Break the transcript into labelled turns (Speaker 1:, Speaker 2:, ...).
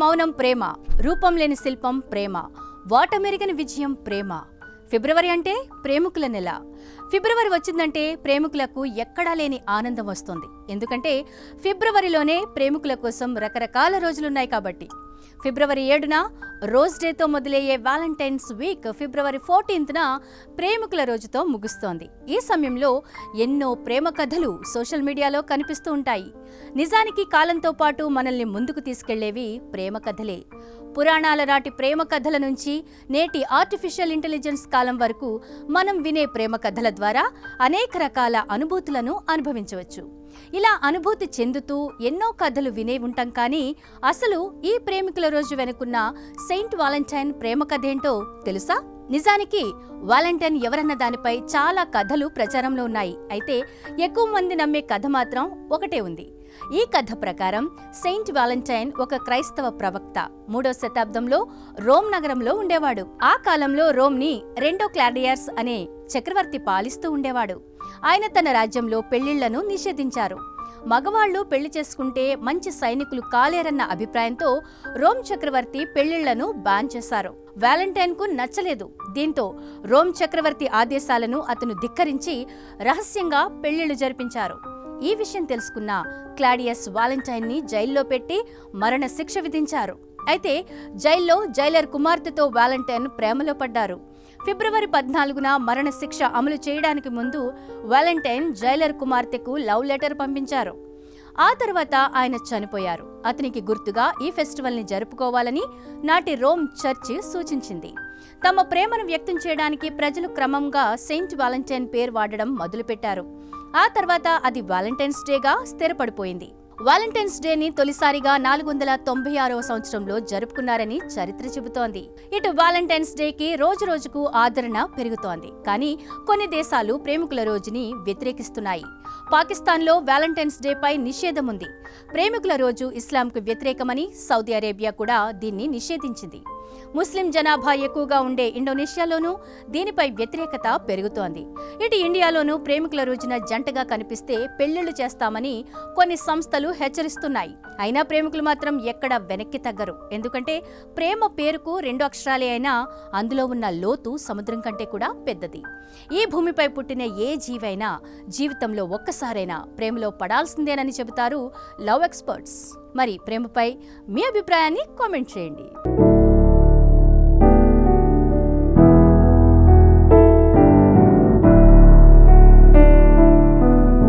Speaker 1: మౌనం ప్రేమ, రూపం లేని శిల్పం ప్రేమ, వాటమెరిగిన విజయం ప్రేమ. ఫిబ్రవరి అంటే ప్రేమికుల నెల. ఫిబ్రవరి వచ్చిందంటే ప్రేమికులకు ఎక్కడా లేని ఆనందం వస్తుంది. ఎందుకంటే ఫిబ్రవరిలోనే ప్రేమికుల కోసం రకరకాల రోజులున్నాయి కాబట్టి. ఫిబ్రవరి 7న రోజ్ డేతో మొదలయ్యే వ్యాలంటైన్స్ వీక్ ఫిబ్రవరి 14న ప్రేమికుల రోజుతో ముగుస్తోంది. ఈ సమయంలో ఎన్నో ప్రేమ కథలు సోషల్ మీడియాలో కనిపిస్తూ ఉంటాయి. నిజానికి కాలంతో పాటు మనల్ని ముందుకు తీసుకెళ్లేవి ప్రేమ కథలే. పురాణాల నాటి ప్రేమ కథల నుంచి నేటి ఆర్టిఫిషియల్ ఇంటెలిజెన్స్ కాలం వరకు మనం వినే ప్రేమ కథల ద్వారా అనేక రకాల అనుభూతులను అనుభవించవచ్చు. ఇలా అనుభూతి చెందుతూ ఎన్నో కథలు వినే ఉంటాం. కానీ అసలు ఈ ప్రేమికుల రోజు వెనుకున్న సెయింట్ వాలంటైన్ ప్రేమ కథేంటో తెలుసా? నిజానికి వాలంటైన్ ఎవరన్న దానిపై చాలా కథలు ప్రచారంలో ఉన్నాయి. అయితే ఎక్కువ మంది నమ్మే కథ మాత్రం ఒకటే ఉంది. ఈ కథ ప్రకారం సెయింట్ వాలంటైన్ ఒక క్రైస్తవ ప్రవక్త. 3వ శతాబ్దంలో రోమ్ నగరంలో ఉండేవాడు. ఆ కాలంలో రోమ్ని 2వ క్లాడియస్ అనే చక్రవర్తి పాలిస్తూ ఉండేవాడు. ఆయన తన రాజ్యంలో పెళ్లిళ్లను నిషేధించారు. మగవాళ్లు పెళ్లి చేసుకుంటే మంచి సైనికులు కాలేరన్న అభిప్రాయంతో రోమ్ చక్రవర్తి పెళ్లిళ్లను బ్యాన్ చేశారు. వాలంటైన్ కు నచ్చలేదు. దీంతో రోమ్ చక్రవర్తి ఆదేశాలను అతను ధిక్కరించి రహస్యంగా పెళ్లిళ్లు జరిపించారు. ఈ విషయం తెలుసుకున్న క్లాడియస్ వాలంటైన్ ని జైల్లో పెట్టి మరణ శిక్ష విధించారు. అయితే జైల్లో జైలర్ కుమార్తెతో వాలంటైన్ ప్రేమలో పడ్డారు. ఫిబ్రవరి 14న మరణ శిక్ష అమలు చేయడానికి ముందు వాలంటైన్ జైలర్ కుమార్తెకు లవ్ లెటర్ పంపించారు. ఆ తర్వాత ఆయన చనిపోయారు. అతనికి గుర్తుగా ఈ ఫెస్టివల్ని జరుపుకోవాలని నాటి రోమ్ చర్చి సూచించింది. తమ ప్రేమను వ్యక్తం చేయడానికి ప్రజలు క్రమంగా సెయింట్ వాలంటైన్ పేరు వాడడం మొదలుపెట్టారు. ఆ తర్వాత అది వాలంటైన్స్ డేగా స్థిరపడిపోయింది. వాలంటైన్స్ డేని తొలిసారిగా 496వ సంవత్సరంలో జరుపుకున్నారని చరిత్ర చెబుతోంది. ఇటు వాలంటైన్స్ డేకి రోజు రోజుకు ఆదరణ పెరుగుతోంది. కానీ కొన్ని దేశాలు ప్రేమికుల రోజుని వ్యతిరేకిస్తున్నాయి. పాకిస్తాన్లో వాలంటైన్స్ డే పై నిషేధం ఉంది. ప్రేమికుల రోజు ఇస్లాంకు వ్యతిరేకమని సౌదీ అరేబియా కూడా దీన్ని నిషేధించింది. ముస్లిం జనాభా ఎక్కువగా ఉండే ఇండోనేషియాలోనూ దీనిపై వ్యతిరేకత పెరుగుతోంది. ఇటు ఇండియాలోనూ ప్రేమికుల రోజున జంటగా కనిపిస్తే పెళ్లిళ్లు చేస్తామని కొన్ని సంస్థలు హెచ్చరిస్తున్నాయి. అయినా ప్రేమికులు మాత్రం ఎక్కడ వెనక్కి తగ్గరు. ఎందుకంటే ప్రేమ పేరుకు 2 అక్షరాలే అయినా అందులో ఉన్న లోతు సముద్రం కంటే కూడా పెద్దది. ఈ భూమిపై పుట్టిన ఏ జీవైనా జీవితంలో ఒక్కసారైనా ప్రేమలో పడాల్సిందేనని చెబుతారు లవ్ ఎక్స్పర్ట్స్. మరి ప్రేమపై మీ అభిప్రాయాన్ని కామెంట్ చేయండి.